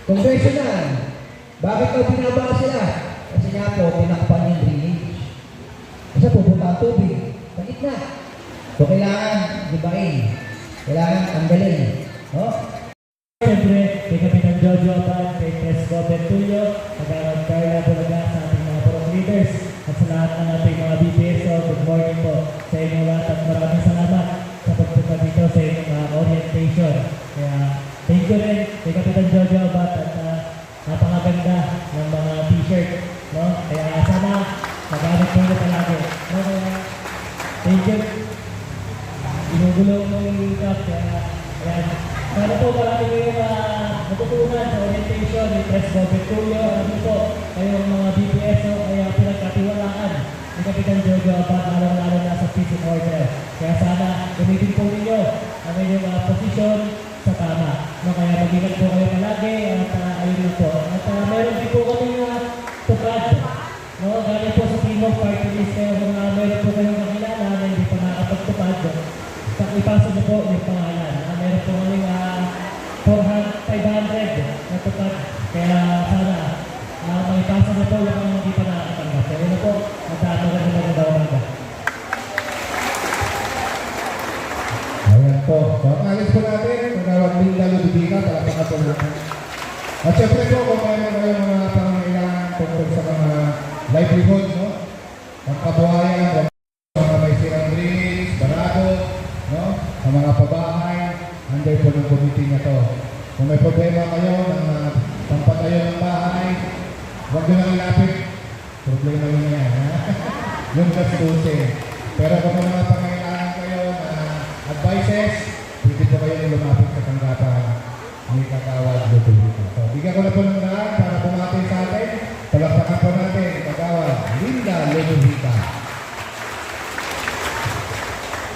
Congressional, bakit daw binaba sila? Kasi nga po, tinakpan yung drainage. Kasi pupunta ang tubig. Sa gitna. So, kailangan gibain. Kailangan tanggalin. No? Siyempre, kay Kapitan Jojo Aban, kay Presco Bertulio, Kagawad Carla Bulaga sa ating mga purok leaders, at sa lahat ng ating mga BPSO, good morning po sa inyo lahat at maraming salamat sa pagpunta dito sa inyong orientation. Kaya, thank you rin kay Kapitan Jojo Aban at napakaganda ng mga t-shirt. No? Kaya sana, magamit po nyo palagi. No? Kaya, thank you. Inugulo mo yung recap. Kaya, ayan. Sana po marami kayong natutunan sa orientation ni Presco Bertulio. Ano po, kayong mga BPSO ay pinagkatiwalaan ni Kapitan Jojo Aban, lalo na sa peace and order. Kaya sana gamitin po ninyo ang inyong posisyon sa tama. No, kaya mag-ingat po kayo palagi at ayun na po. At meron din po kami tukad. No, galing po sa Timog Party List. Kaya meron po kayong makilala na hindi pa nakapagtupad. Ipasa niyo po yung pangalan. Meron po kami 500 na tukad. Kaya sana maipasa niyo po yung hindi pa nakakatanggap. Kaya na po, magkakaroon daw mga. Ayan po. So, ang alis po natin, Kagawad Linda Ludubika, palapaka po natin. At syempre po, kung mayroon kayo mga pangangailangan tungkol sa mga livelihood, no? Ang kabuhayan, mga may sirang drainage, barado, no? Sa mga pabahay, under po ng committee na to. Kung may problema kayo ng pampatayo ng bahay, huwag nyo nang ilapit. Problema yun yan, ha? Yung gastusin. Pero kung may mga pangangailangan kayo na advices, pwede po kayo lumapit sa tanggapan ni Kagawad Ludubika. So, bigyan ko na po ng daan para bumati sa atin. Palakpakan po natin, Kagawad Linda Ludubika.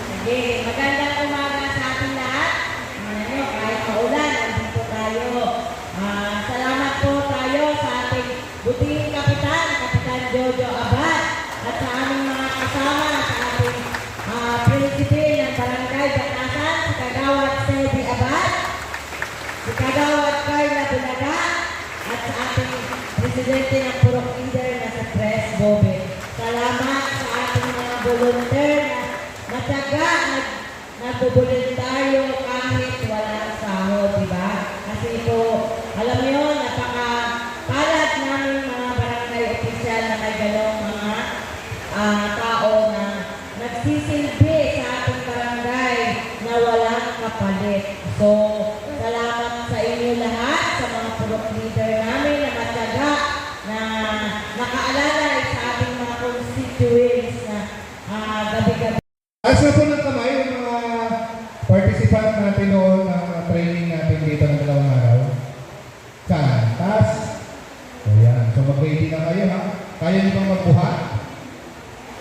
Sige, magandang umaga sa ating lahat. Ano, kahit maulan, nandito tayo. Salamat po tayo sa ating butihing kapitan, Kapitan Jojo Aban, at sa aming mga kasama, sa ating prinsipe ng Barangay Batasan, si Kagawad Selby Aban, si Kagawad Carla Bulaga, at sa ating presidente ng Purok Leader na sa Pres Bobe. Salamat sa ating mga volunteer na matyaga, nagbo-voluntaryo kahit walang sahod, di ba? Kasi po, alam niyo, napaka-palad namin mga barangay official na may galong mga tao na nagsisilbi sa ating barangay na walang kapalit. So, salamat sa inyo lahat, sa mga purok leader namin na matyaga, na nakaalalay sa ating mga constituents na gabi-gabi. Ayos na po ng kamay yung mga participant natin noon ng training natin dito ng dalawang araw. Saan? Taas? O yan. So mag-ready na kayo, ha? Kaya niyo bang magbuhat?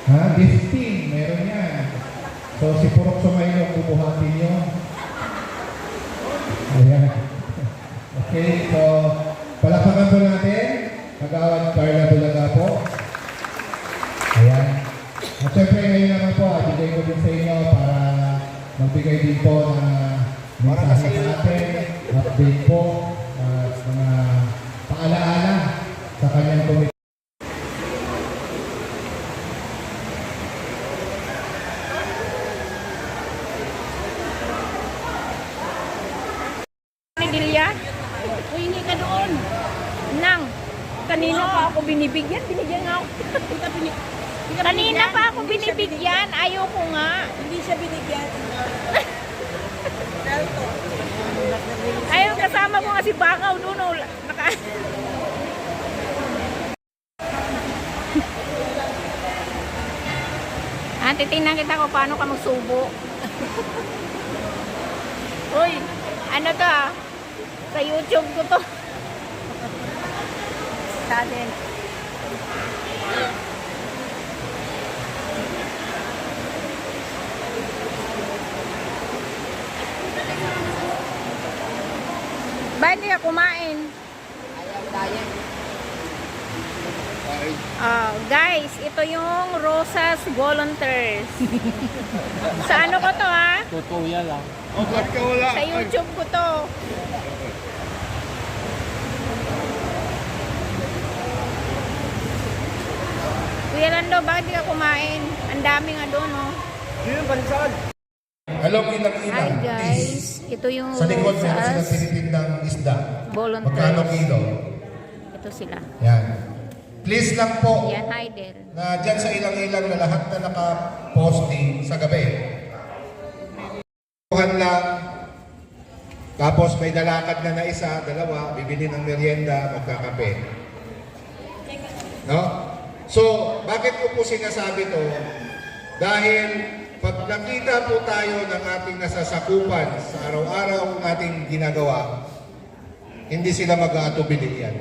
Ha? Lifting. Meron yan. So si Purok Sumaylong bubuhatin nyo. Ayan. Okay. So palakpakan po natin. Kagawad Carla Bulaga po. Ayan. At syempre ngayon naman po, bigay ko din sa inyo para magbigay din po ng mensahe sa atin, update po, at mga paalaala sa kanyang committee. Dilya? Uy, hindi ka doon. Nang, kanina pa ako binibigyan. Binigyan nga ako. Kanina pa ako binibigyan. Ayoko nga. Hindi siya binigyan. Ayaw, kasama ko nga si Bakaw doon. Titingnan kita ko paano ka magsubo. Uy, ano to ah? Sa YouTube ko to. Talent. Ba, hindi ka kumain? Ayaw tayo. Guys, ito yung Rosas Volunteers. Sa ano ko to ha? Totoo yan lang. Oh, ba't ka wala? Sa YouTube ko to. Kuya Lando, bakit di ka kumain? Ang dami nga doon, oh. Alam mo ilang Hi ilang. guys, ito yung Sa likod meron silang Rosas tinitindang isda. Volunteers. Magkano kilo? Ito sila. Yan. Please lang po Yan, hi Del. na dyan sa ilang-ilang na lahat na naka-posting sa gabi. Tuhan lang. Tapos may dalakad na isa, dalawa, bibili ng merienda, magkakape. No? So, bakit ko po sinasabi to? Dahil pag nakita po tayo ng ating nasasakupan sa araw-araw ng ating ginagawa, hindi sila mag-aatubili yan.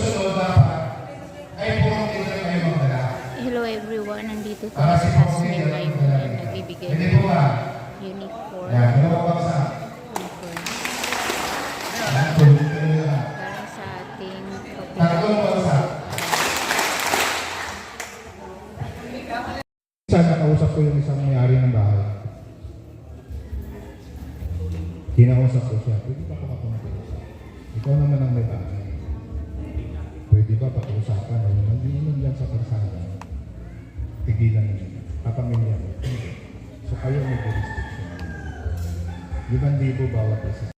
Susunod dapat ay puro dito kayo magdala. Hello everyone, nandito tayo Para sa si Hasmil Panginoon, Live na nagbibigay Hindi ng po ba? uniform. Yan, dalawang baksa. Uniform Yan, tuloy-tuloy lang. para sa ating Tatlong baksa. Saan nakausap ko yung isang may-ari ng bahay? Kinausap ko siya, pwede ba pakapunta? Ikaw naman ang may bahay. Pwede ba pakiusapan o nag-iinom yan sa kalsada? Tigilan na yun. Papamilya mo. So kayo may jurisdiction. 5,000 bawat isa.